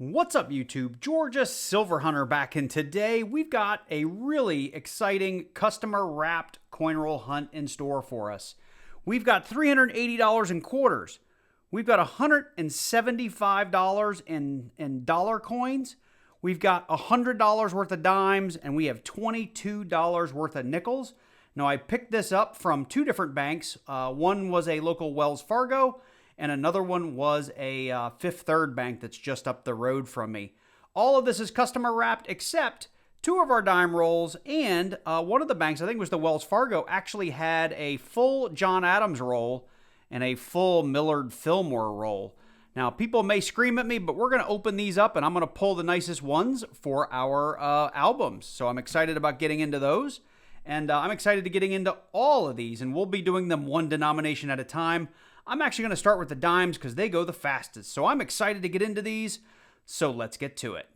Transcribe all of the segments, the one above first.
What's up, YouTube? Georgia Silver Hunter back, and today we've got a really exciting customer wrapped coin roll hunt in store for us. We've got $380 in quarters. We've got $175 in dollar coins. We've got $100 worth of dimes, and we have $22 worth of nickels. Now, I picked this up from two different banks. One was a local Wells Fargo, and another one was a Fifth Third bank that's just up the road from me. All of this is customer wrapped except two of our dime rolls, and one of the banks, I think it was the Wells Fargo, actually had a full John Adams roll and a full Millard Fillmore roll. Now, people may scream at me, but we're going to open these up, and I'm going to pull the nicest ones for our albums. So I'm excited about getting into those, and I'm excited to getting into all of these, and we'll be doing them one denomination at a time. I'm actually going to start with the dimes because they go the fastest. So I'm excited to get into these. So let's get to it.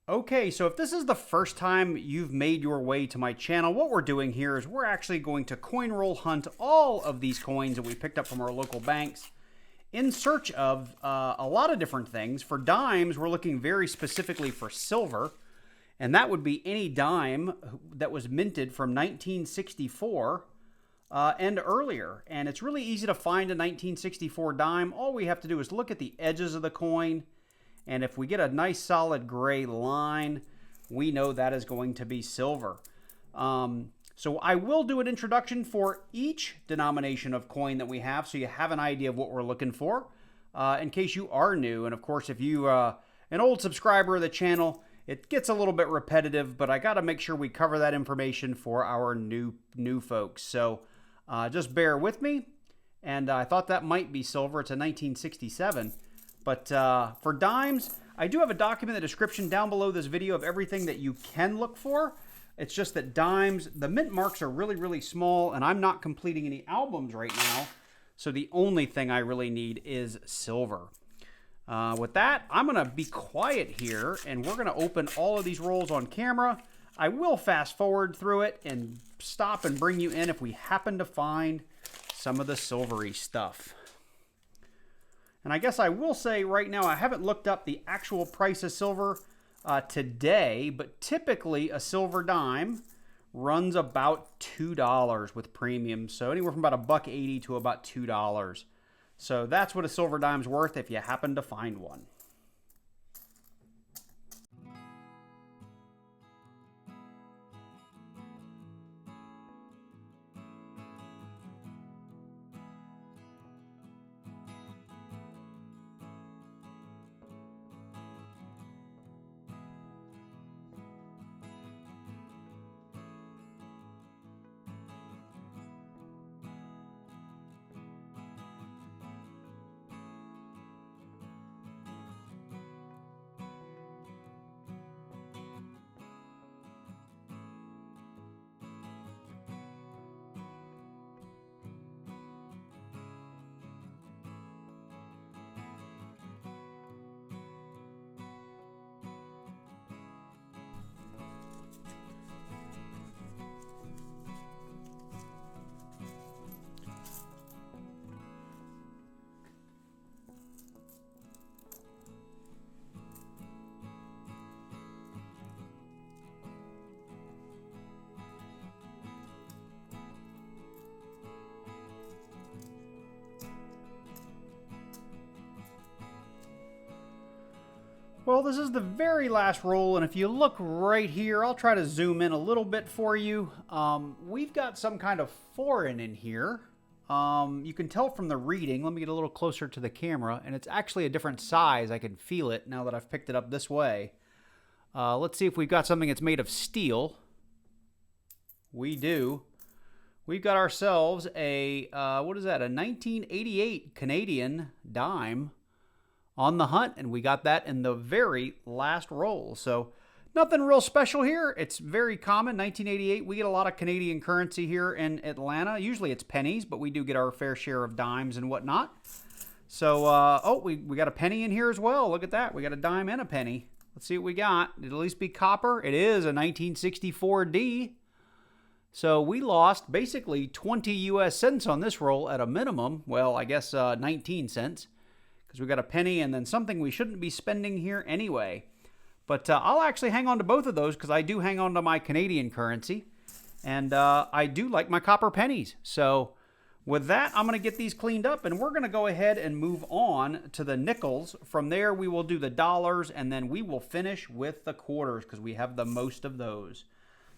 Okay, so if this is the first time you've made your way to my channel, what we're doing here is we're actually going to coin roll hunt all of these coins that we picked up from our local banks in search of a lot of different things. For dimes, we're looking very specifically for silver, and that would be any dime that was minted from 1964 and earlier. And it's really easy to find a 1964 dime. All we have to do is look at the edges of the coin, and if we get a nice solid gray line, we know that is going to be silver. So I will do an introduction for each denomination of coin that we have, so you have an idea of what we're looking for in case you are new. And of course, if you an old subscriber of the channel, it gets a little bit repetitive, but I got to make sure we cover that information for our new folks. So just bear with me. And I thought that might be silver. It's a 1967. But for dimes, I do have a document in the description down below this video of everything that you can look for. It's just that dimes, the mint marks are really, really small, and I'm not completing any albums right now. So the only thing I really need is silver. With that, I'm going to be quiet here, and we're going to open all of these rolls on camera. I will fast forward through it and stop and bring you in if we happen to find some of the silvery stuff. And I guess I will say right now, I haven't looked up the actual price of silver today, but typically a silver dime runs about $2 with premium. So anywhere from about $1.80 to about $2. So that's what a silver dime's worth if you happen to find one. Well, this is the very last roll, and if you look right here, I'll try to zoom in a little bit for you. We've got some kind of foreign in here. You can tell from the reading. Let me get a little closer to the camera, and it's actually a different size. I can feel it now that I've picked it up this way. Let's see if we've got something that's made of steel. We do. We've got ourselves a, what is that, a 1988 Canadian dime on the hunt, and we got that in the very last roll. So nothing real special here. It's very common. 1988, we get a lot of Canadian currency here in Atlanta. Usually it's pennies, but we do get our fair share of dimes and whatnot. So, oh, we got a penny in here as well. Look at that. We got a dime and a penny. Let's see what we got. It'll at least be copper. It is a 1964D. So we lost basically 20 US cents on this roll at a minimum. Well, I guess 19 cents because we got a penny and then something we shouldn't be spending here anyway. But I'll actually hang on to both of those because I do hang on to my Canadian currency. And I do like my copper pennies. So with that, I'm going to get these cleaned up and we're going to go ahead and move on to the nickels. From there, we will do the dollars and then we will finish with the quarters because we have the most of those.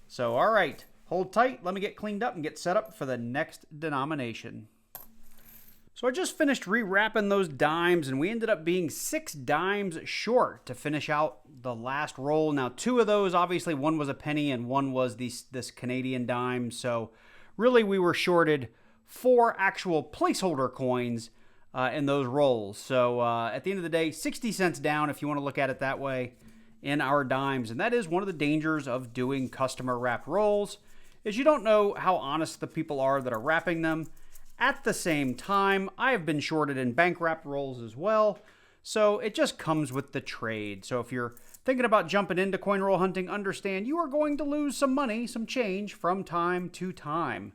So, all right, hold tight. Let me get cleaned up and get set up for the next denomination. So I just finished rewrapping those dimes and we ended up being 6 dimes short to finish out the last roll. Now, 2 of those, obviously one was a penny and one was this Canadian dime. So really we were shorted 4 actual placeholder coins in those rolls. So at the end of the day, 60 cents down if you want to look at it that way in our dimes. And that is one of the dangers of doing customer wrapped rolls is you don't know how honest the people are that are wrapping them. At the same time, I have been shorted in bank wrapped rolls as well. So it just comes with the trade. So if you're thinking about jumping into coin roll hunting, understand you are going to lose some money, some change from time to time.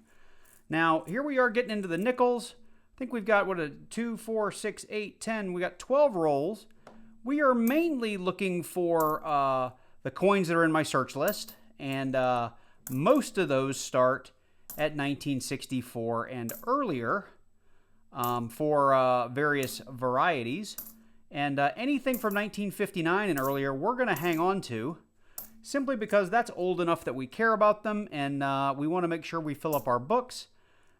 Now, here we are getting into the nickels. I think we've got, 2, 4, 6, 8, 10. We got 12 rolls. We are mainly looking for the coins that are in my search list. And most of those start at 1964 and earlier for various varieties. And anything from 1959 and earlier, we're going to hang on to. Simply because that's old enough that we care about them. And we want to make sure we fill up our books.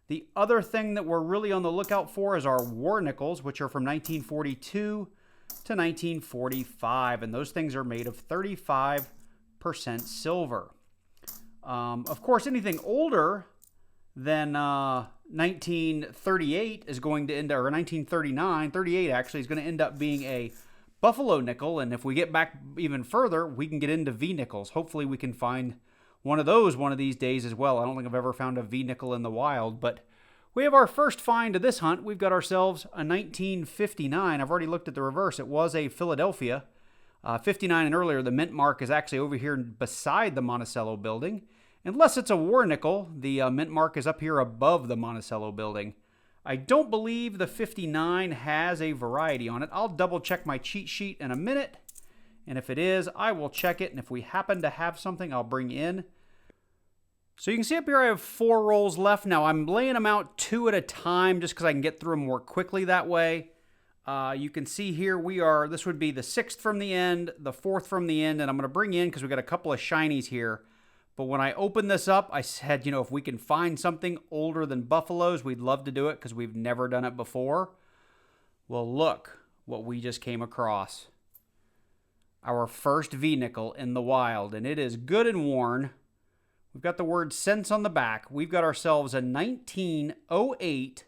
The other thing that we're really on the lookout for is our war nickels, which are from 1942 to 1945. And those things are made of 35% silver. Of course, anything older than 1938 is going to end up, or 1939, 38 actually, is going to end up being a buffalo nickel. And if we get back even further, we can get into V nickels. Hopefully we can find one of those one of these days as well. I don't think I've ever found a V nickel in the wild, but we have our first find of this hunt. We've got ourselves a 1959. I've already looked at the reverse. It was a Philadelphia. 59 and earlier, the mint mark is actually over here beside the Monticello building. Unless it's a war nickel, the mint mark is up here above the Monticello building. I don't believe the 59 has a variety on it. I'll double check my cheat sheet in a minute. And if it is, I will check it. And if we happen to have something, I'll bring in. So you can see up here I have 4 rolls left. Now I'm laying them out 2 at a time just because I can get through them more quickly that way. You can see here this would be the 6th from the end, the 4th from the end. And I'm going to bring in, because we got a couple of shinies here. But when I opened this up, I said, if we can find something older than buffaloes, we'd love to do it because we've never done it before. Well, look what we just came across. Our first V-nickel in the wild, and it is good and worn. We've got the word cents on the back. We've got ourselves a 1908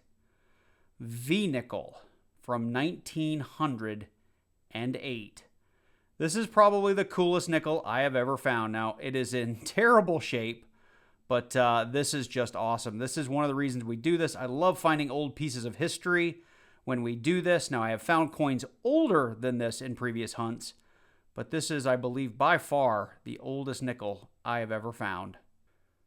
V-nickel from 1908. This is probably the coolest nickel I have ever found. Now, it is in terrible shape, but this is just awesome. This is one of the reasons we do this. I love finding old pieces of history when we do this. Now, I have found coins older than this in previous hunts, but this is, I believe, by far the oldest nickel I have ever found.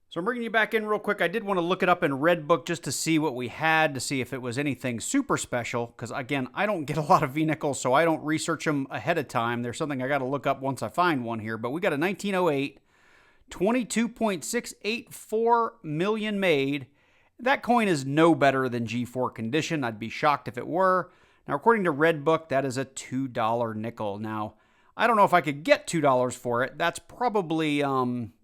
So I'm bringing you back in real quick. I did want to look it up in Redbook just to see what we had, to see if it was anything super special. Because, again, I don't get a lot of V-nickels, so I don't research them ahead of time. There's something I got to look up once I find one here. But we got a 1908, 22.684 million made. That coin is no better than G4 condition. I'd be shocked if it were. Now, according to Redbook, that is a $2 nickel. Now, I don't know if I could get $2 for it. That's probably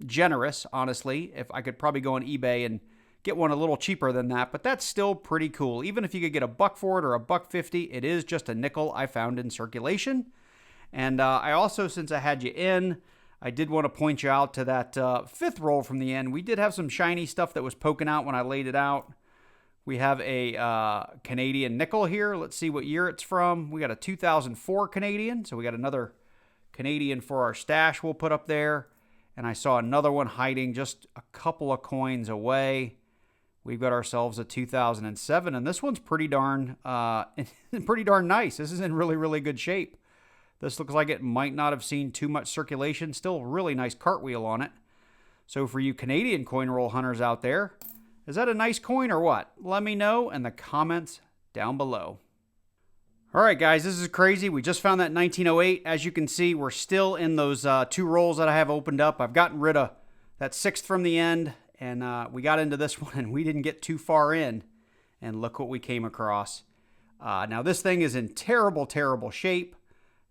generous, honestly. If I could probably go on eBay and get one a little cheaper than that, but that's still pretty cool. Even if you could get $1 for it or $1.50, it is just a nickel I found in circulation. And I also, since I had you in, I did want to point you out to that 5th roll from the end. We did have some shiny stuff that was poking out when I laid it out. We have a Canadian nickel here. Let's see what year it's from. We got a 2004 Canadian, so we got another Canadian for our stash we'll put up there. And I saw another one hiding just a couple of coins away. We've got ourselves a 2007, and this one's pretty darn nice. This is in really, really good shape. This looks like it might not have seen too much circulation. Still really nice cartwheel on it. So for you Canadian coin roll hunters out there, is that a nice coin or what? Let me know in the comments down below. All right, guys, this is crazy. We just found that 1908. As you can see, we're still in those 2 rolls that I have opened up. I've gotten rid of that 6th from the end, and we got into this one, and we didn't get too far in. And look what we came across. Now, this thing is in terrible, terrible shape.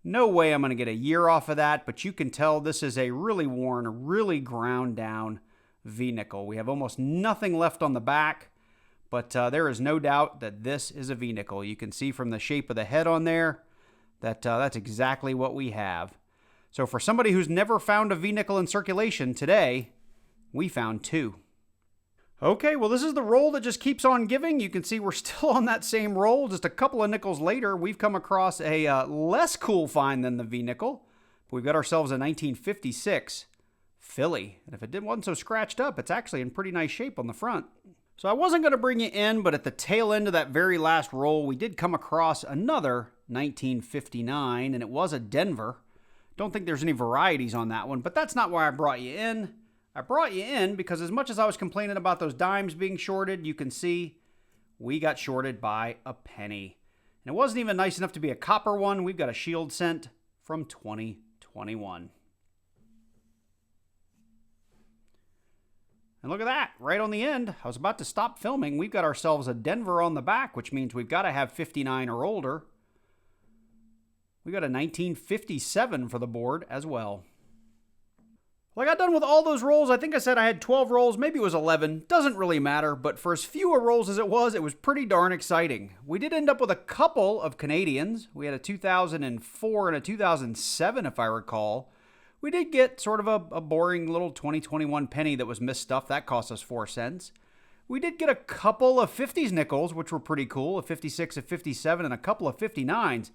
No way I'm going to get a year off of that, but you can tell this is a really worn, really ground down V-nickel. We have almost nothing left on the back, but there is no doubt that this is a V-nickel. You can see from the shape of the head on there that that's exactly what we have. So for somebody who's never found a V-nickel in circulation, today we found 2. Okay, well, this is the roll that just keeps on giving. You can see we're still on that same roll. Just a couple of nickels later, we've come across a less cool find than the V-nickel. We've got ourselves a 1956 Philly. And if it wasn't so scratched up, it's actually in pretty nice shape on the front. So I wasn't going to bring you in, but at the tail end of that very last roll, we did come across another 1959, and it was a Denver. Don't think there's any varieties on that one, but that's not why I brought you in. I brought you in because as much as I was complaining about those dimes being shorted, you can see we got shorted by a penny. And it wasn't even nice enough to be a copper one. We've got a shield cent from 2021. And look at that, right on the end. I was about to stop filming. We've got ourselves a Denver on the back, which means we've got to have 59 or older. We got a 1957 for the board as well. Well, I got done with all those rolls. I think I said I had 12 rolls. Maybe it was 11. Doesn't really matter. But for as few rolls as it was pretty darn exciting. We did end up with a couple of Canadians. We had a 2004 and a 2007, if I recall. We did get sort of a boring little 2021 penny that was misstuffed. That cost us 4 cents. We did get a couple of 50s nickels, which were pretty cool. A 56, a 57, and a couple of 59s.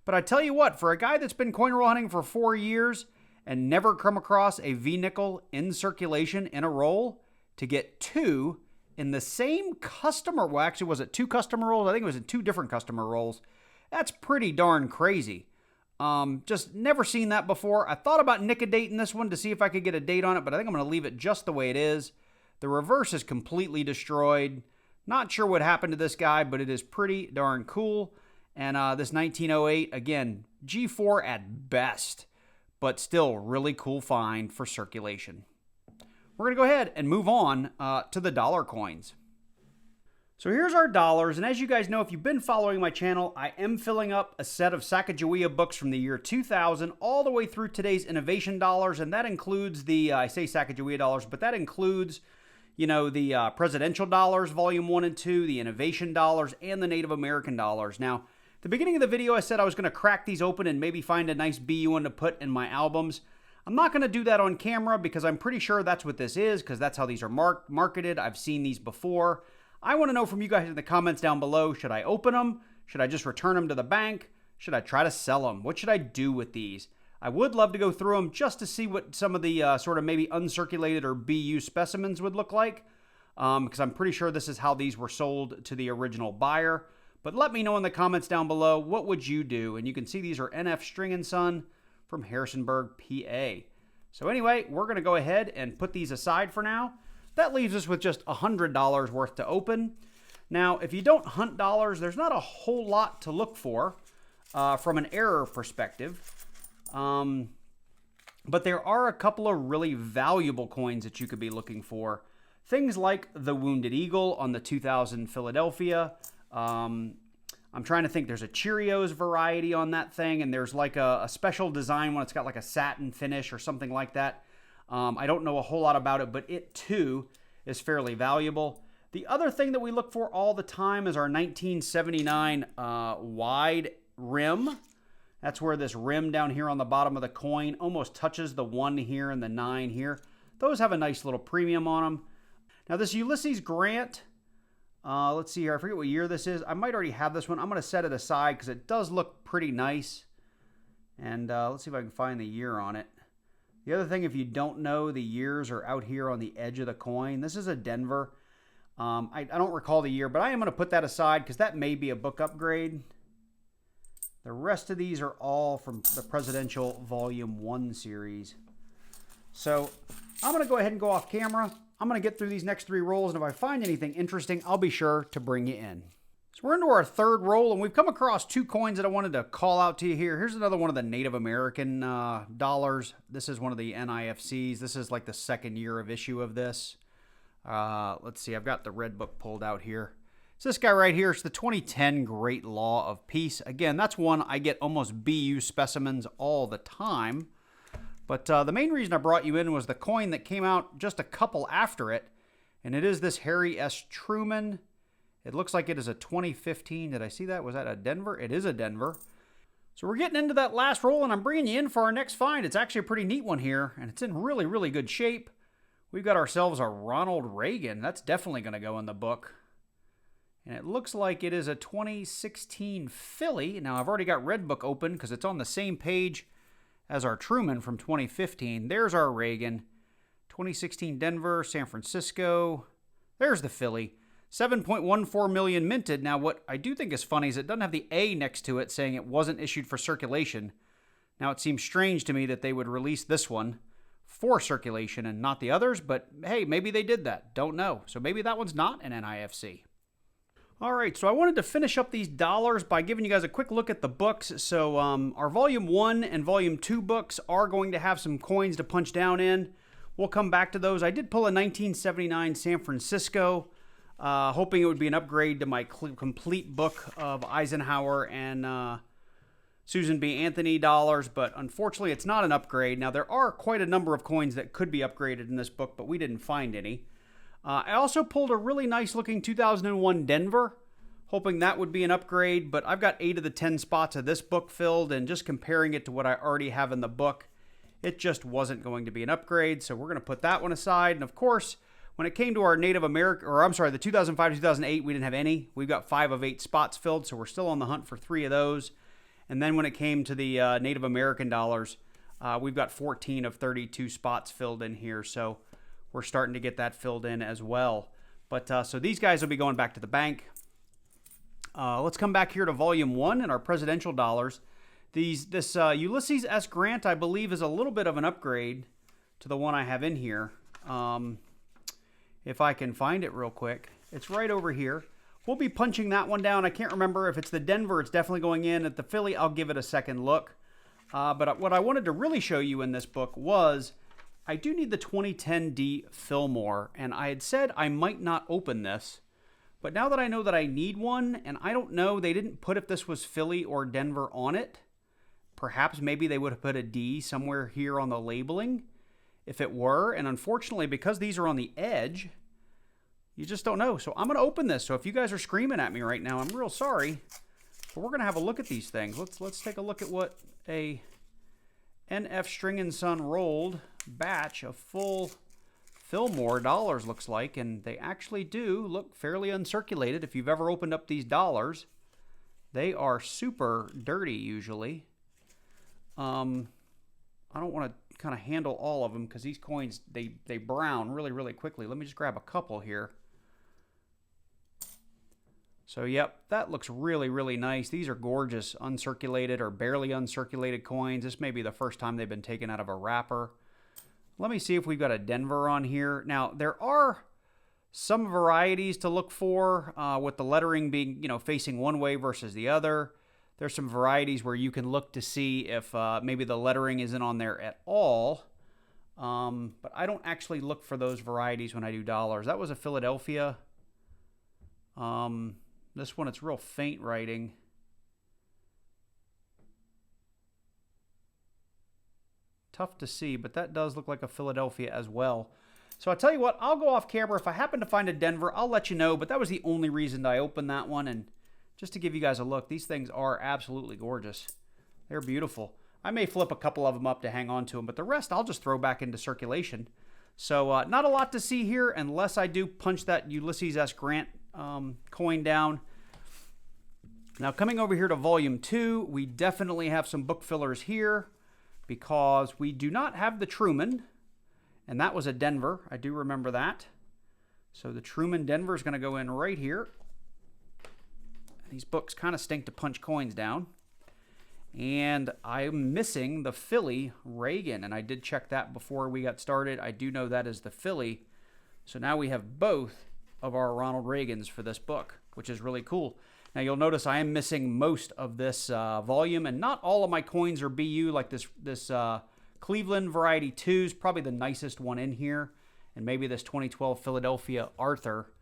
But I tell you what, for a guy that's been coin roll hunting for 4 years and never come across a V-nickel in circulation in a roll, to get 2 in the same customer, well, actually, was it 2 customer rolls? I think it was in 2 different customer rolls. That's pretty darn crazy. Just never seen that before. I thought about nickel-dating this one to see if I could get a date on it, but I think I'm going to leave it just the way it is. The reverse is completely destroyed. Not sure what happened to this guy, but it is pretty darn cool. And this 1908, again, G4 at best, but still really cool find for circulation. We're going to go ahead and move on to the dollar coins. So here's our dollars, and as you guys know, if you've been following my channel, I am filling up a set of Sacagawea books from the year 2000 all the way through today's innovation dollars, and that includes the, I say Sacagawea dollars, but that includes, you know, the presidential dollars, volume 1 and 2, the innovation dollars, and the Native American dollars. Now, at the beginning of the video, I said I was going to crack these open and maybe find a nice BU one to put in my albums. I'm not going to do that on camera because I'm pretty sure that's what this is, because that's how these are marketed. I've seen these before. I want to know from you guys in the comments down below, should I open them? Should I just return them to the bank? Should I try to sell them? What should I do with these? I would love to go through them just to see what some of the sort of maybe uncirculated or BU specimens would look like, because I'm pretty sure this is how these were sold to the original buyer. But let me know in the comments down below, what would you do? And you can see these are NF String & Son from Harrisonburg, PA. So anyway, we're going to go ahead and put these aside for now. That leaves us with just $100 worth to open. Now, if you don't hunt dollars, there's not a whole lot to look for from an error perspective. But there are a couple of really valuable coins that you could be looking for. Things like the Wounded Eagle on the 2000 Philadelphia. I'm trying to think, there's a Cheerios variety on that thing, and there's like a special design one. It's got like a satin finish or something like that. I don't know a whole lot about it, but it too is fairly valuable. The other thing that we look for all the time is our 1979 wide rim. That's where this rim down here on the bottom of the coin almost touches the 1 here and the 9 here. Those have a nice little premium on them. Now this Ulysses Grant, let's see here. I forget what year this is. I might already have this one. I'm going to set it aside because it does look pretty nice. And let's see if I can find the year on it. The other thing, if you don't know, the years are out here on the edge of the coin. This is a Denver. I don't recall the year, but I am going to put that aside because that may be a book upgrade. The rest of these are all from the Presidential Volume 1 series. So I'm going to go ahead and go off camera. I'm going to get through these next 3 rolls, and if I find anything interesting, I'll be sure to bring you in. So we're into our 3rd roll, and we've come across 2 coins that I wanted to call out to you here. Here's another one of the Native American dollars. This is one of the NIFCs. This is like the 2nd year of issue of this. Let's see, I've got the red book pulled out here. So this guy right here is the 2010 Great Law of Peace. Again, that's one I get almost BU specimens all the time. But the main reason I brought you in was the coin that came out just a couple after it. And it is this Harry S. Truman. It looks like it is a 2015. Did I see that? Was that a Denver? It is a Denver. So we're getting into that last roll, and I'm bringing you in for our next find. It's actually a pretty neat one here, and it's in really, really good shape. We've got ourselves a Ronald Reagan. That's definitely going to go in the book. And it looks like it is a 2016 Philly. Now, I've already got Red Book open because it's on the same page as our Truman from 2015. There's our Reagan. 2016 Denver, San Francisco. There's the Philly. 7.14 million minted. Now, what I do think is funny is it doesn't have the A next to it saying it wasn't issued for circulation. Now, it seems strange to me that they would release this one for circulation and not the others, but hey, maybe they did that. Don't know. So maybe that one's not an NIFC. All right, so I wanted to finish up these dollars by giving you guys a quick look at the books. So our Volume 1 and Volume 2 books are going to have some coins to punch down in. We'll come back to those. I did pull a 1979 San Francisco, hoping it would be an upgrade to my complete book of Eisenhower and Susan B. Anthony dollars, but unfortunately it's not an upgrade. Now, there are quite a number of coins that could be upgraded in this book, but we didn't find any. I also pulled a really nice looking 2001 Denver, hoping that would be an upgrade, but I've got 8 of the 10 spots of this book filled, and just comparing it to what I already have in the book, it just wasn't going to be an upgrade, so we're going to put that one aside. And of course, when it came to our Native American, or I'm sorry, the 2005 to 2008, we didn't have any. We've got 5 of 8 spots filled, so we're still on the hunt for 3 of those. And then when it came to the Native American dollars, we've got 14 of 32 spots filled in here, so we're starting to get that filled in as well. But so these guys will be going back to the bank. Let's come back here to Volume 1 and our presidential dollars. This Ulysses S. Grant, I believe, is a little bit of an upgrade to the one I have in here. If I can find it real quick. It's right over here. We'll be punching that one down. I can't remember if it's the Denver, it's definitely going in. At the Philly, I'll give it a second look. But what I wanted to really show you in this book was I do need the 2010D Fillmore, and I had said I might not open this, but now that I know that I need one, and I don't know, they didn't put if this was Philly or Denver on it. Perhaps maybe they would have put a D somewhere here on the labeling if it were, and unfortunately, because these are on the edge, you just don't know. So I'm going to open this, so if you guys are screaming at me right now, I'm real sorry, but we're going to have a look at these things. Let's take a look at what a NF String & Son rolled batch of full Fillmore dollars looks like, and they actually do look fairly uncirculated. If you've ever opened up these dollars, they are super dirty usually. I don't want to kind of handle all of them because these coins, they brown really, really quickly. Let me just grab a couple here. So, yep, that looks really, really nice. These are gorgeous uncirculated or barely uncirculated coins. This may be the first time they've been taken out of a wrapper. Let me see if we've got a Denver on here. Now, there are some varieties to look for with the lettering being, facing one way versus the other. There's some varieties where you can look to see if maybe the lettering isn't on there at all. But I don't actually look for those varieties when I do dollars. That was a Philadelphia. This one, it's real faint writing. Tough to see, but that does look like a Philadelphia as well. So I'll tell you what, I'll go off camera. If I happen to find a Denver, I'll let you know, but that was the only reason I opened that one. And just to give you guys a look, these things are absolutely gorgeous. They're beautiful. I may flip a couple of them up to hang on to them, but the rest I'll just throw back into circulation. So not a lot to see here unless I do punch that Ulysses S. Grant coin down. Now coming over here to Volume 2, we definitely have some book fillers here because we do not have the Truman, and that was a Denver. I do remember that. So the Truman Denver is going to go in right here. These books kind of stink to punch coins down. And I'm missing the Philly Reagan, and I did check that before we got started. I do know that is the Philly. So now we have both of our Ronald Reagans for this book, which is really cool. Now you'll notice I am missing most of this volume, and not all of my coins are BU, like this Cleveland Variety 2 is probably the nicest one in here, and maybe this 2012 Philadelphia Arthur,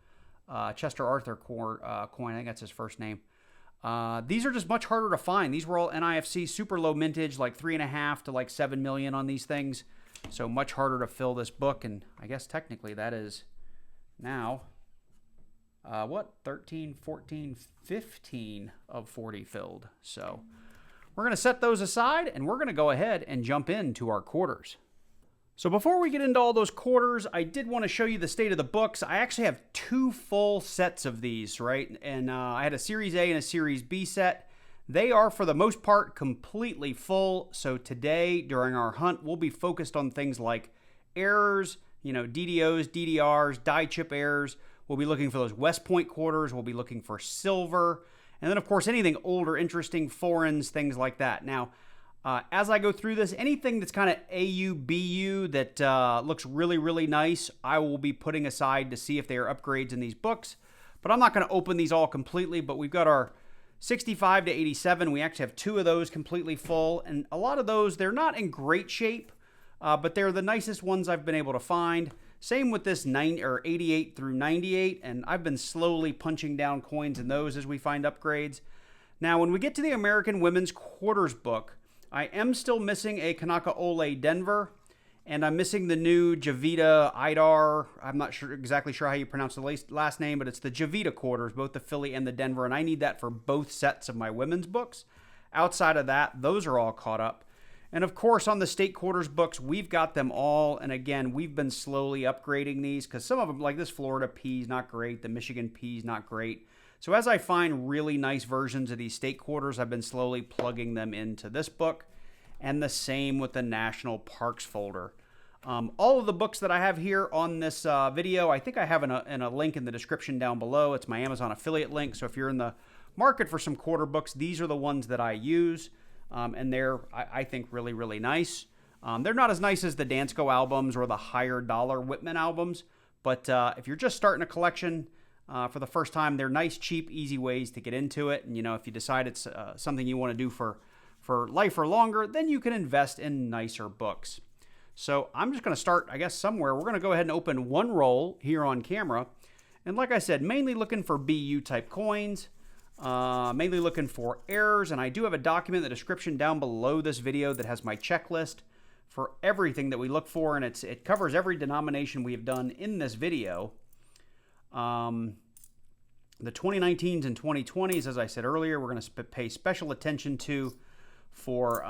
Chester Arthur coin, I think that's his first name. These are just much harder to find. These were all NIFC, super low mintage, like 3.5 to like 7 million on these things. So much harder to fill this book, and I guess technically that is now, 13, 14, 15 of 40 filled. So we're going to set those aside, and we're going to go ahead and jump into our quarters. So before we get into all those quarters, I did want to show you the state of the books. I actually have 2 full sets of these, right? And I had a Series A and a Series B set. They are, for the most part, completely full. So today, during our hunt, we'll be focused on things like errors, DDOs, DDRs, die chip errors. We'll be looking for those West Point quarters. We'll be looking for silver. And then, of course, anything older, interesting, foreigns, things like that. Now, as I go through this, anything that's kind of AU, BU that looks really, really nice, I will be putting aside to see if they are upgrades in these books. But I'm not going to open these all completely, but we've got our 65 to 87. We actually have 2 of those completely full. And a lot of those, they're not in great shape, but they're the nicest ones I've been able to find. Same with this 88 through 98, and I've been slowly punching down coins in those as we find upgrades. Now, when we get to the American Women's Quarters book, I am still missing a Kanaka Ole Denver, and I'm missing the new Javita Idar. I'm not exactly sure how you pronounce the last name, but it's the Javita quarters, both the Philly and the Denver, and I need that for both sets of my women's books. Outside of that, those are all caught up. And of course, on the state quarters books, we've got them all. And again, we've been slowly upgrading these because some of them, like this Florida P is not great. The Michigan P is not great. So as I find really nice versions of these state quarters, I've been slowly plugging them into this book. And the same with the National Parks folder. All of the books that I have here on this video, I think I have in a link in the description down below. It's my Amazon affiliate link. So if you're in the market for some quarter books, these are the ones that I use. And they're, I think, really, really nice. They're not as nice as the Dansko albums or the higher dollar Whitman albums, but if you're just starting a collection for the first time, they're nice, cheap, easy ways to get into it. And, if you decide it's something you want to do for life or longer, then you can invest in nicer books. So I'm just going to start, I guess, somewhere. We're going to go ahead and open one roll here on camera. And like I said, mainly looking for BU type coins. Mainly looking for errors, and I do have a document in the description down below this video that has my checklist for everything that we look for, and it covers every denomination we have done in this video. The 2019s and 2020s, as I said earlier, we're going to pay special attention to for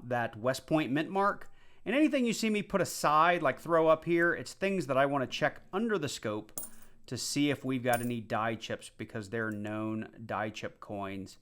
that West Point mint mark. And anything you see me put aside, like throw up here, it's things that I want to check under the scope to see if we've got any die chips because they're known die chip coins.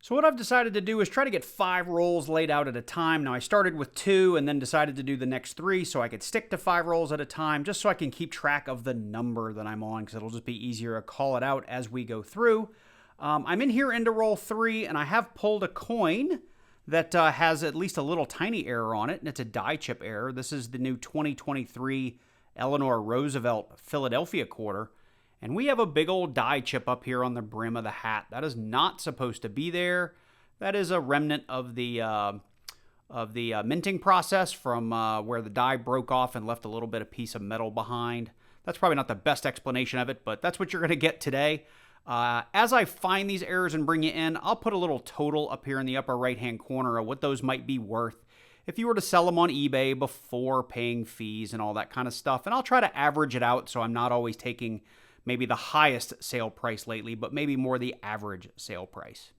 So what I've decided to do is try to get 5 rolls laid out at a time. Now I started with 2 and then decided to do the next 3 so I could stick to 5 rolls at a time just so I can keep track of the number that I'm on because it'll just be easier to call it out as we go through. I'm in here into roll 3 and I have pulled a coin that has at least a little tiny error on it, and it's a die chip error. This is the new 2023 Eleanor Roosevelt Philadelphia quarter, and we have a big old die chip up here on the brim of the hat. That is not supposed to be there. That is a remnant of the minting process from where the die broke off and left a little bit of piece of metal behind. That's probably not the best explanation of it, but that's what you're going to get today. As I find these errors and bring you in, I'll put a little total up here in the upper right-hand corner of what those might be worth if you were to sell them on eBay before paying fees and all that kind of stuff. And I'll try to average it out so I'm not always taking maybe the highest sale price lately, but maybe more the average sale price.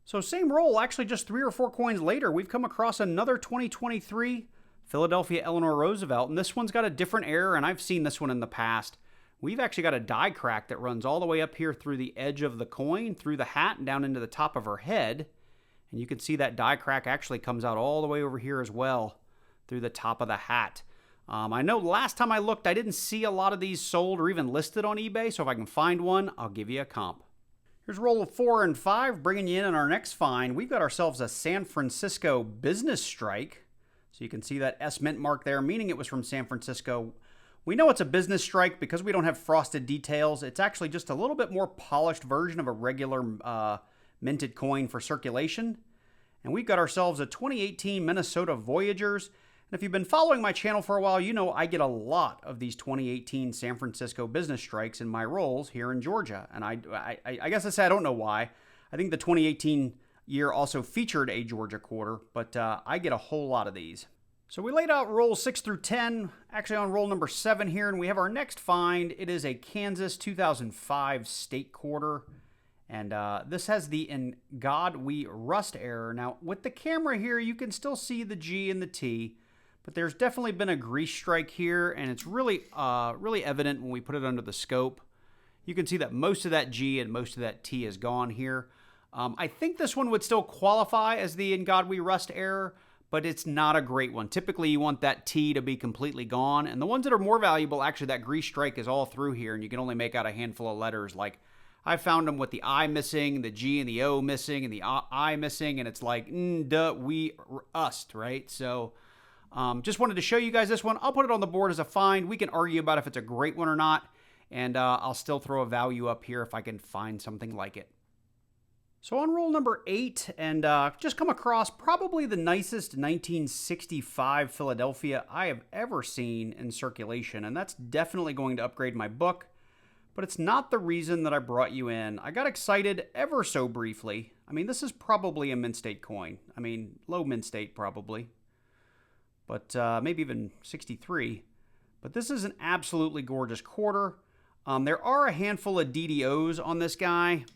So same roll, actually just 3 or 4 coins later, we've come across another 2023 Philadelphia Eleanor Roosevelt, and this one's got a different error, and I've seen this one in the past. We've actually got a die crack that runs all the way up here through the edge of the coin, through the hat, and down into the top of her head. And you can see that die crack actually comes out all the way over here as well, through the top of the hat. I know last time I looked, I didn't see a lot of these sold or even listed on eBay, so if I can find one, I'll give you a comp. Here's roll of 4 and 5, bringing you in on our next find. We've got ourselves a San Francisco business strike. So you can see that S mint mark there, meaning it was from San Francisco. We know it's a business strike because we don't have frosted details. It's actually just a little bit more polished version of a regular minted coin for circulation. And we've got ourselves a 2018 Minnesota Voyagers. And if you've been following my channel for a while, you know I get a lot of these 2018 San Francisco business strikes in my rolls here in Georgia. And I guess I say I don't know why. I think the 2018 year also featured a Georgia quarter, but I get a whole lot of these. So we laid out rolls 6 through 10, actually on roll number 7 here, and we have our next find. It is a Kansas 2005 state quarter. And this has the "In God We Rust" error. Now, with the camera here, you can still see the G and the T. But there's definitely been a grease strike here, and it's really evident when we put it under the scope. You can see that most of that G and most of that T is gone here. I think this one would still qualify as the "In God We Rust" error, but it's not a great one. Typically, you want that T to be completely gone, and the ones that are more valuable, actually, that grease strike is all through here, and you can only make out a handful of letters. Like, I found them with the I missing, the G and the O missing, and the I missing, and it's like, we rust, right? So just wanted to show you guys this one. I'll put it on the board as a find. We can argue about if it's a great one or not, and I'll still throw a value up here if I can find something like it. So on roll number 8, and just come across probably the nicest 1965 Philadelphia I have ever seen in circulation, and that's definitely going to upgrade my book, but it's not the reason that I brought you in. I got excited ever so briefly. I mean, this is probably a mint state coin. I mean, low mint state probably, but maybe even 63. But this is an absolutely gorgeous quarter. There are a handful of DDOs on this guy,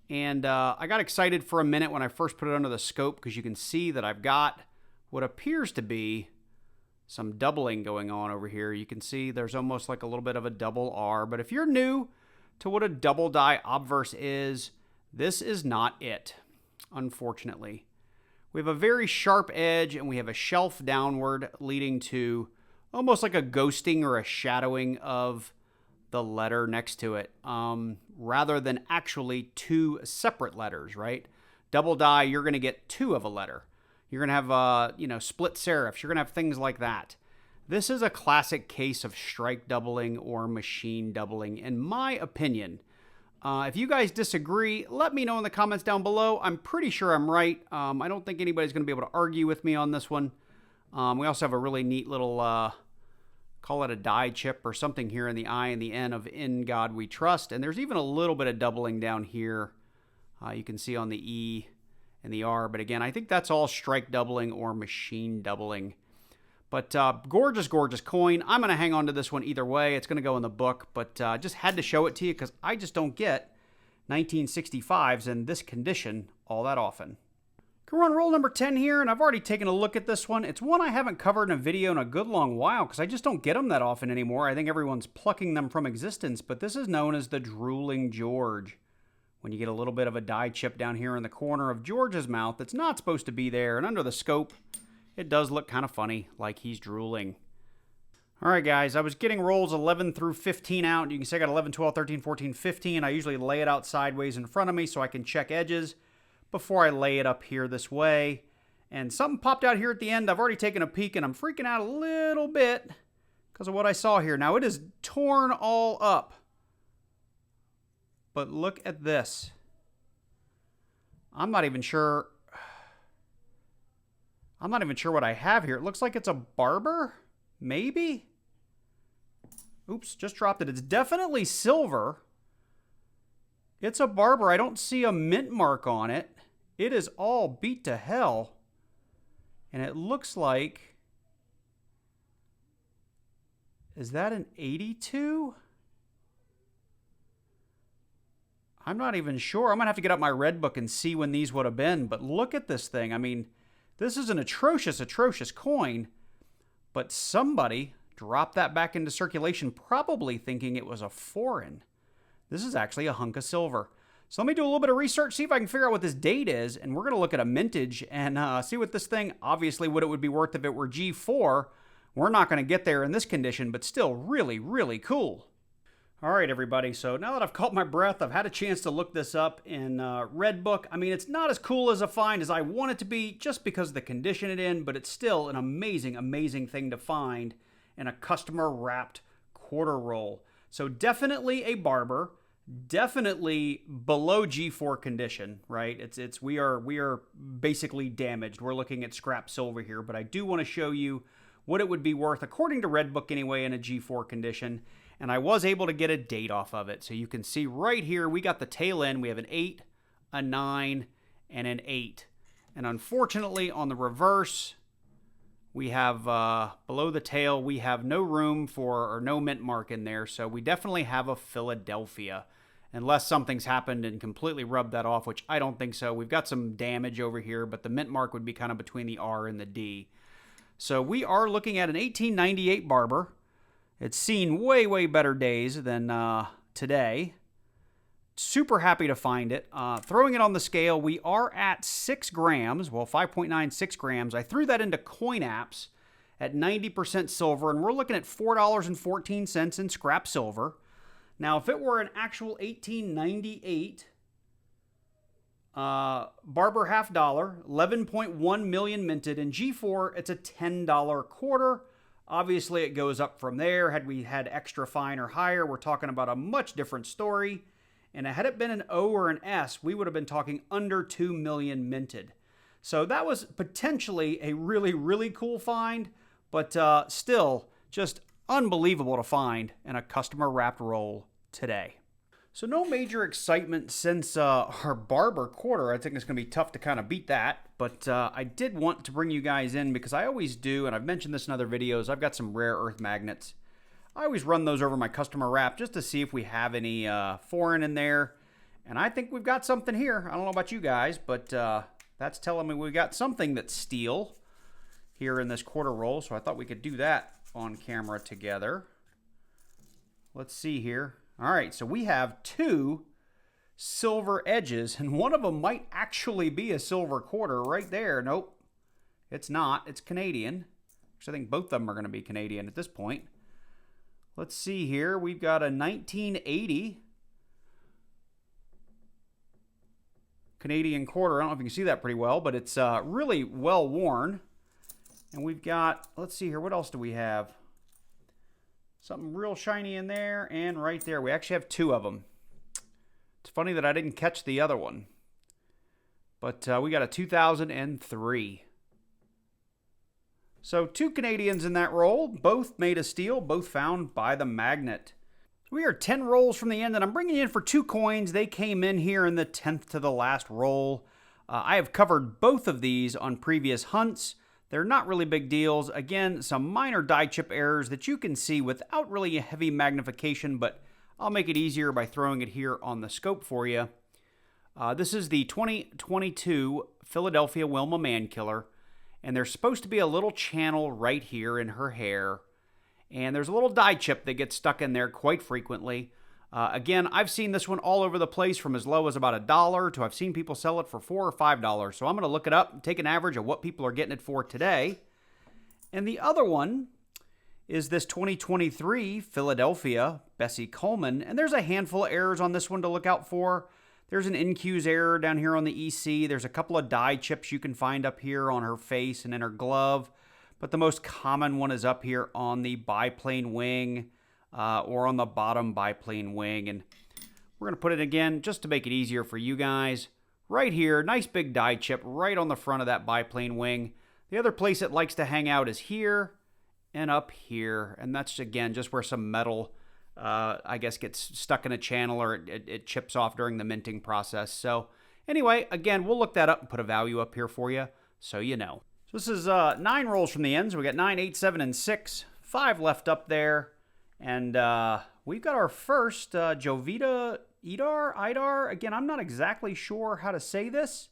and I got excited for a minute when I first put it under the scope because you can see that I've got what appears to be some doubling going on over here. You can see there's almost like a little bit of a double R, but if you're new to what a double die obverse is, this is not it, unfortunately. We have a very sharp edge, and we have a shelf downward leading to almost like a ghosting or a shadowing of the letter next to it, rather than actually two separate letters, right? Double die, you're going to get two of a letter. You're going to have, split serifs. You're going to have things like that. This is a classic case of strike doubling or machine doubling, in my opinion. If you guys disagree, let me know in the comments down below. I'm pretty sure I'm right. I don't think anybody's going to be able to argue with me on this one. We also have a really neat little, call it a die chip or something here in the I and the N of "In God We Trust." And there's even a little bit of doubling down here. You can see on the E and the R. But again, I think that's all strike doubling or machine doubling. But gorgeous, gorgeous coin. I'm going to hang on to this one either way. It's going to go in the book, but just had to show it to you because I just don't get 1965s in this condition all that often. We're on roll number 10 here, and I've already taken a look at this one. It's one I haven't covered in a video in a good long while because I just don't get them that often anymore. I think everyone's plucking them from existence, but this is known as the Drooling George. When you get a little bit of a die chip down here in the corner of George's mouth that's not supposed to be there, and under the scope, it does look kind of funny, like he's drooling. All right, guys, I was getting rolls 11 through 15 out. You can see I got 11, 12, 13, 14, 15. I usually lay it out sideways in front of me so I can check edges before I lay it up here this way. And something popped out here at the end. I've already taken a peek, and I'm freaking out a little bit because of what I saw here. Now, it is torn all up. But look at this. I'm not even sure what I have here. It looks like it's a barber, maybe? Oops, just dropped it. It's definitely silver. It's a barber. I don't see a mint mark on it. It is all beat to hell. And it looks like... Is that an 82? I'm not even sure. I'm going to have to get up my red book and see when these would have been. But look at this thing. I mean, this is an atrocious, atrocious coin. But somebody dropped that back into circulation, probably thinking it was a foreign. This is actually a hunk of silver. So let me do a little bit of research, see if I can figure out what this date is. And we're going to look at a mintage and see what this thing, obviously what it would be worth if it were G4. We're not going to get there in this condition, but still really, really cool. All right, everybody. So now that I've caught my breath, I've had a chance to look this up in Redbook. I mean, it's not as cool as a find as I want it to be just because of the condition it's in, but it's still an amazing, amazing thing to find in a customer wrapped quarter roll. So definitely a barber, definitely below G4 condition, right? We are basically damaged. We're looking at scrap silver here, but I do want to show you what it would be worth, according to Redbook anyway, in a G4 condition. And I was able to get a date off of it. So you can see right here, we got the tail end. We have an 8, a 9, and an 8. And unfortunately, on the reverse, we have below the tail, we have no room for, or no mint mark in there. So we definitely have a Philadelphia, unless something's happened and completely rubbed that off, which I don't think so. We've got some damage over here, but the mint mark would be kind of between the R and the D. So we are looking at an 1898 barber. It's seen way, way better days than today. Super happy to find it. Throwing it on the scale, we are at 6 grams. Well, 5.96 grams. I threw that into coin apps at 90% silver, and we're looking at $4.14 in scrap silver. Now, if it were an actual 1898 barber half dollar, 11.1 million minted, in G4, it's a $10 quarter. Obviously, it goes up from there. Had we had extra fine or higher, we're talking about a much different story. And had it been an O or an S, we would have been talking under 2 million minted. So that was potentially a really, really cool find, but still just unbelievable to find in a customer wrapped roll today. So no major excitement since our barber quarter. I think it's going to be tough to kind of beat that. But I did want to bring you guys in because I always do, and I've mentioned this in other videos, I've got some rare earth magnets. I always run those over my customer wrap just to see if we have any foreign in there. And I think we've got something here. I don't know about you guys, but that's telling me we got something that's steel here in this quarter roll. So I thought we could do that on camera together. Let's see here. All right, so we have 2 silver edges, and one of them might actually be a silver quarter right there. Nope, it's not. It's Canadian. So I think both of them are going to be Canadian at this point. Let's see here. We've got a 1980 Canadian quarter. I don't know if you can see that pretty well, but it's really well worn. And we've got, let's see here, what else do we have? Something real shiny in there, and right there. We actually have 2 of them. It's funny that I didn't catch the other one. But we got a 2003. So 2 Canadians in that roll, both made of steel, both found by the magnet. So we are 10 rolls from the end, and I'm bringing you in for 2 coins. They came in here in the 10th to the last roll. I have covered both of these on previous hunts. They're not really big deals. Again, some minor die chip errors that you can see without really a heavy magnification, but I'll make it easier by throwing it here on the scope for you. This is the 2022 Philadelphia Wilma Mankiller, and there's supposed to be a little channel right here in her hair, and there's a little die chip that gets stuck in there quite frequently. Again, I've seen this one all over the place from as low as about $1 to I've seen people sell it for $4 or $5. So I'm going to look it up and take an average of what people are getting it for today. And the other one is this 2023 Philadelphia Bessie Coleman. And there's a handful of errors on this one to look out for. There's an NQ's error down here on the EC. There's a couple of die chips you can find up here on her face and in her glove. But the most common one is up here on the biplane wing. Or on the bottom biplane wing. And we're going to put it again just to make it easier for you guys. Right here, nice big die chip right on the front of that biplane wing. The other place it likes to hang out is here and up here. And that's, again, just where some metal, I guess, gets stuck in a channel or it chips off during the minting process. So anyway, again, we'll look that up and put a value up here for you so you know. So this is 9 rolls from the end. So we got 9, 8, 7, and 6. 5 left up there. And we've got our first Jovita Idar. Again, I'm not exactly sure how to say this.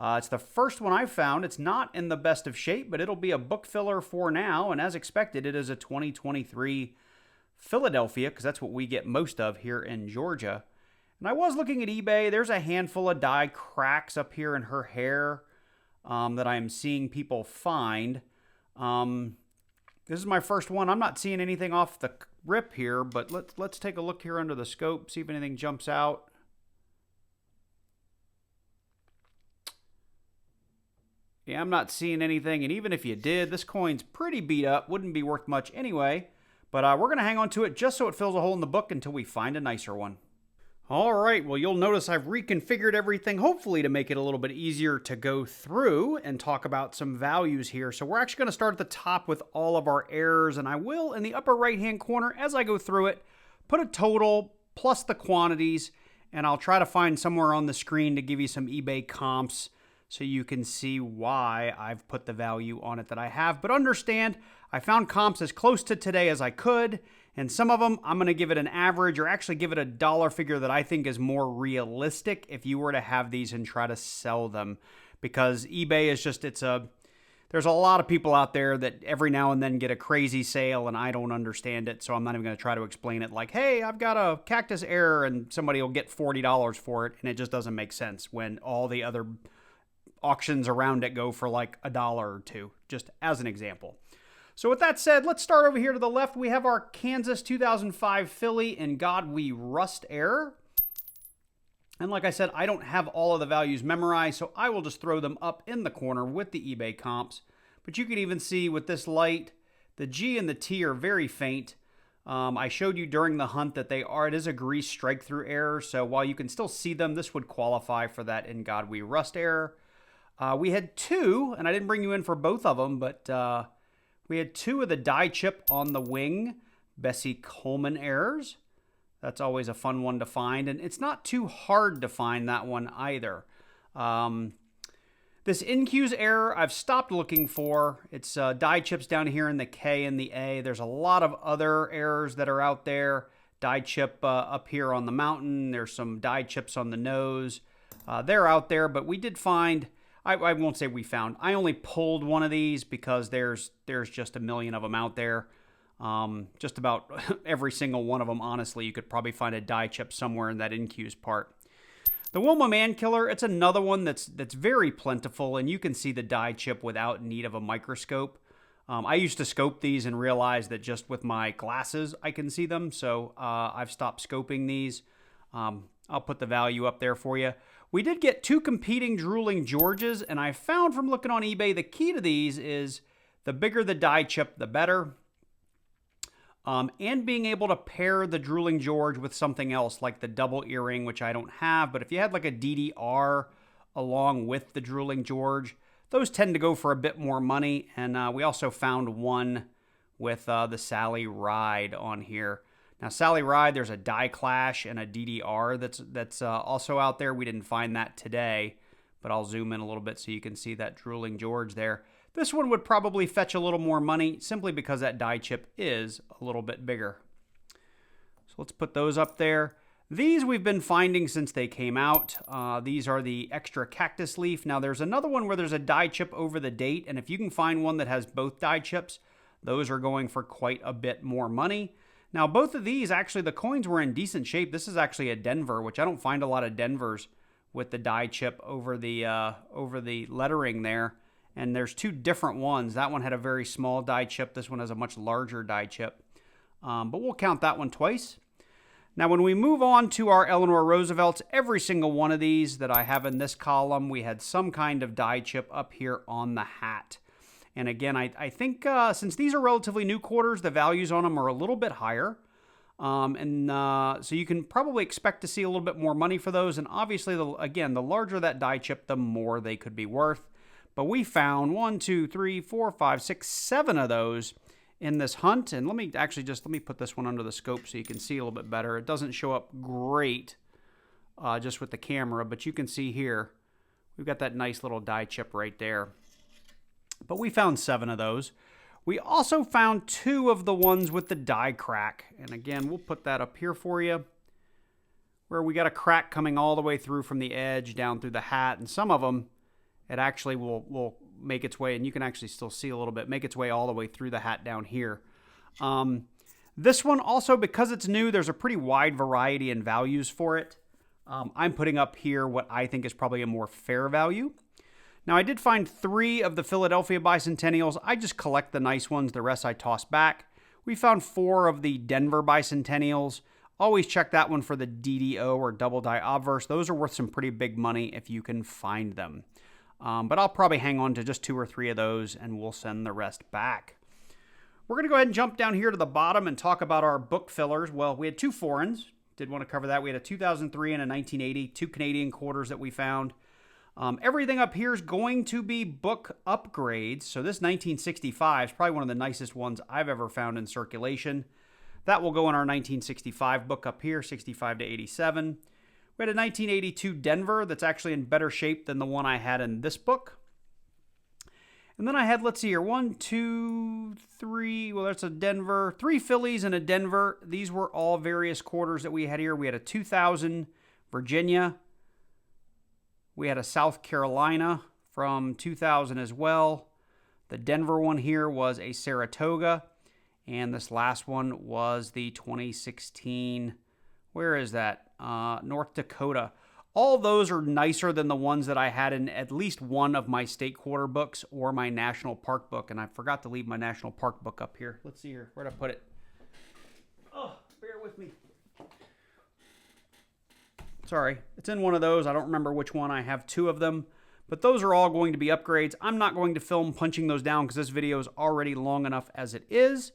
It's the first one I found. It's not in the best of shape, but it'll be a book filler for now. And as expected, it is a 2023 Philadelphia, because that's what we get most of here in Georgia. And I was looking at eBay. There's a handful of die cracks up here in her hair that I'm seeing people find. This is my first one. I'm not seeing anything off the rip here, but let's take a look here under the scope, see if anything jumps out. Yeah, I'm not seeing anything, and even if you did, this coin's pretty beat up. Wouldn't be worth much anyway, but we're going to hang on to it just so it fills a hole in the book until we find a nicer one. All right, well, you'll notice I've reconfigured everything, hopefully to make it a little bit easier to go through and talk about some values here. So we're actually going to start at the top with all of our errors, and I will, in the upper right-hand corner, as I go through it, put a total plus the quantities, and I'll try to find somewhere on the screen to give you some eBay comps so you can see why I've put the value on it that I have. But understand, I found comps as close to today as I could, and some of them I'm going to give it an average or actually give it a dollar figure that I think is more realistic if you were to have these and try to sell them. Because eBay is just, there's a lot of people out there that every now and then get a crazy sale and I don't understand it. So I'm not even going to try to explain it like, hey, I've got a cactus error and somebody will get $40 for it. And it just doesn't make sense when all the other auctions around it go for like $1 or $2, just as an example. So with that said, let's start over here to the left. We have our Kansas 2005 Philly and God We Rust error. And like I said, I don't have all of the values memorized, so I will just throw them up in the corner with the eBay comps. But you can even see with this light, the G and the T are very faint. I showed you during the hunt that it is a grease strike through error. So while you can still see them, this would qualify for that in God We Rust error. We had two, and I didn't bring you in for both of them, but we had two of the die chip on the wing Bessie Coleman errors. That's always a fun one to find, and it's not too hard to find that one either. This NQ's error, I've stopped looking for. It's die chips down here in the K and the A. There's a lot of other errors that are out there. Die chip up here on the mountain. There's some die chips on the nose. They're out there, but we did find... I won't say we found. I only pulled one of these because there's just a million of them out there. Just about every single one of them, honestly, you could probably find a die chip somewhere in that NQ's part. The Wilma Man Killer, it's another one that's very plentiful, and you can see the die chip without need of a microscope. I used to scope these and realized that just with my glasses I can see them, so I've stopped scoping these. I'll put the value up there for you. We did get two competing drooling Georges, and I found from looking on eBay the key to these is the bigger the die chip, the better. And being able to pair the drooling George with something else, like the double earring, which I don't have. But if you had like a DDR along with the drooling George, those tend to go for a bit more money. And we also found one with the Sally Ride on here. Now, Sally Ride, there's a Die Clash and a DDR that's also out there. We didn't find that today, but I'll zoom in a little bit so you can see that drooling George there. This one would probably fetch a little more money simply because that die chip is a little bit bigger. So let's put those up there. These we've been finding since they came out. These are the extra cactus leaf. Now, there's another one where there's a die chip over the date, and if you can find one that has both die chips, those are going for quite a bit more money. Now, both of these, actually, the coins were in decent shape. This is actually a Denver, which I don't find a lot of Denvers with the die chip over the lettering there. And there's two different ones. That one had a very small die chip. This one has a much larger die chip. But we'll count that one twice. Now, when we move on to our Eleanor Roosevelts, every single one of these that I have in this column, we had some kind of die chip up here on the hat. And again, I think since these are relatively new quarters, the values on them are a little bit higher. So you can probably expect to see a little bit more money for those. And obviously, the larger that die chip, the more they could be worth. But we found 1, 2, 3, 4, 5, 6, 7 of those in this hunt. And let me put this one under the scope so you can see a little bit better. It doesn't show up great just with the camera, but you can see here, we've got that nice little die chip right there. But we found 7 of those. We also found 2 of the ones with the die crack. And again, we'll put that up here for you, where we got a crack coming all the way through from the edge down through the hat. And some of them, it actually will make its way, and you can actually still see a little bit, make its way all the way through the hat down here. This one also, because it's new, there's a pretty wide variety in values for it. I'm putting up here what I think is probably a more fair value. Now, I did find 3 of the Philadelphia bicentennials. I just collect the nice ones. The rest I toss back. We found 4 of the Denver bicentennials. Always check that one for the DDO or double die obverse. Those are worth some pretty big money if you can find them. But I'll probably hang on to just 2 or 3 of those, and we'll send the rest back. We're going to go ahead and jump down here to the bottom and talk about our book fillers. Well, we had 2 foreigns. Did want to cover that. We had a 2003 and a 1980, 2 Canadian quarters that we found. Everything up here is going to be book upgrades. So this 1965 is probably one of the nicest ones I've ever found in circulation. That will go in our 1965 book up here, 65 to 87. We had a 1982 Denver that's actually in better shape than the one I had in this book. And then I had, let's see here, 1, 2, 3, well, that's a Denver, 3 Phillies and a Denver. These were all various quarters that we had here. We had a 2000 Virginia. We had a South Carolina from 2000 as well. The Denver one here was a Saratoga. And this last one was the 2016, where is that? North Dakota. All those are nicer than the ones that I had in at least one of my state quarter books or my national park book. And I forgot to leave my national park book up here. Let's see here. Where'd I put it? Oh, bear with me. Sorry. It's in one of those. I don't remember which one. I have 2 of them. But those are all going to be upgrades. I'm not going to film punching those down because this video is already long enough as it is.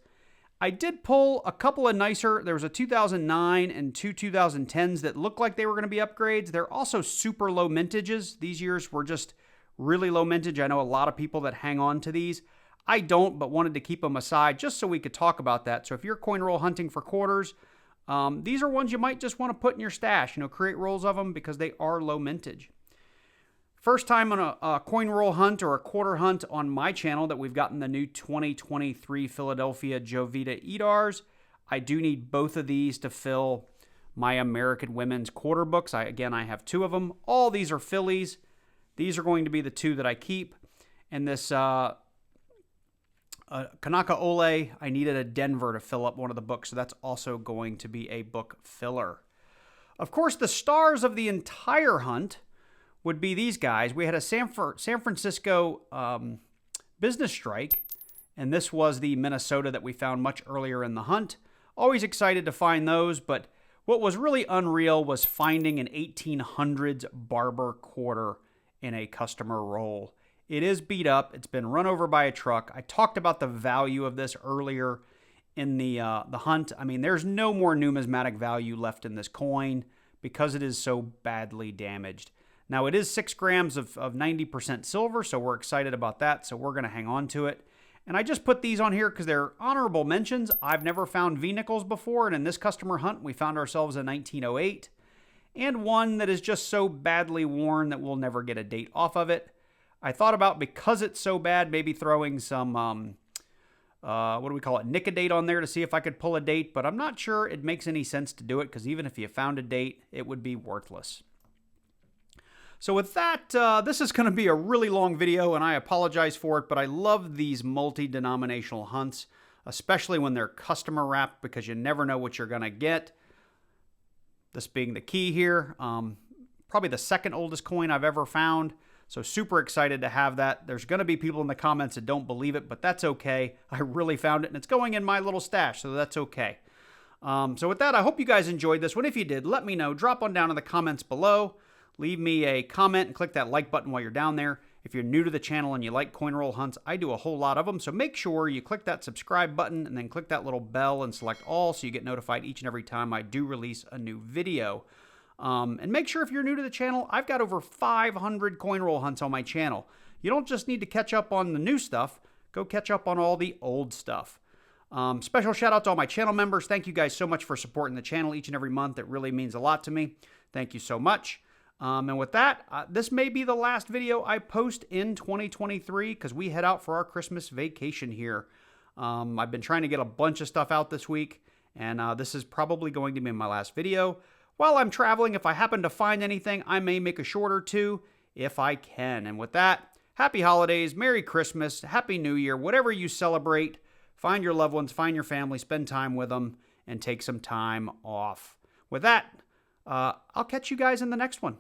I did pull a couple of nicer, there was a 2009 and 2 2010s that looked like they were going to be upgrades. They're also super low mintages. These years were just really low mintage. I know a lot of people that hang on to these. I don't, but wanted to keep them aside just so we could talk about that. So if you're coin roll hunting for quarters, these are ones you might just want to put in your stash, create rolls of them because they are low mintage. First time on a coin roll hunt or a quarter hunt on my channel that we've gotten the new 2023 Philadelphia Jovita Edars. I do need both of these to fill my American women's quarter books. I have 2 of them. All these are Phillies. These are going to be the 2 that I keep. And this Kanaka Ole, I needed a Denver to fill up one of the books, so that's also going to be a book filler. Of course, the stars of the entire hunt would be these guys. We had a San Francisco business strike, and this was the Minnesota that we found much earlier in the hunt. Always excited to find those, but what was really unreal was finding an 1800s Barber quarter in a customer roll. It is beat up. It's been run over by a truck. I talked about the value of this earlier in the hunt. I mean, there's no more numismatic value left in this coin because it is so badly damaged. Now, it is 6 grams of 90% silver, so we're excited about that, so we're going to hang on to it. And I just put these on here because they're honorable mentions. I've never found V-nickels before, and in this customer hunt, we found ourselves a 1908, and one that is just so badly worn that we'll never get a date off of it. I thought about, because it's so bad, maybe throwing some, what do we call it, Nick-a-date on there to see if I could pull a date, but I'm not sure it makes any sense to do it because even if you found a date, it would be worthless. So with that, this is going to be a really long video, and I apologize for it, but I love these multi-denominational hunts, especially when they're customer wrapped, because you never know what you're going to get. This being the key here. Probably the 2nd oldest coin I've ever found, so super excited to have that. There's going to be people in the comments that don't believe it, but that's okay. I really found it, and it's going in my little stash, so that's okay. So with that, I hope you guys enjoyed this one. If you did, let me know. Drop one down in the comments below. Leave me a comment and click that like button while you're down there. If you're new to the channel and you like coin roll hunts, I do a whole lot of them, so make sure you click that subscribe button and then click that little bell and select all so you get notified each and every time I do release a new video. And make sure if you're new to the channel, I've got over 500 coin roll hunts on my channel. You don't just need to catch up on the new stuff, go catch up on all the old stuff. Special shout out to all my channel members. Thank you guys so much for supporting the channel each and every month. It really means a lot to me. Thank you so much. And with that, this may be the last video I post in 2023 because we head out for our Christmas vacation here. I've been trying to get a bunch of stuff out this week, and this is probably going to be my last video. While I'm traveling, if I happen to find anything, I may make a short or two if I can. And with that, happy holidays, Merry Christmas, Happy New Year, whatever you celebrate. Find your loved ones, find your family, spend time with them, and take some time off. With that, I'll catch you guys in the next one.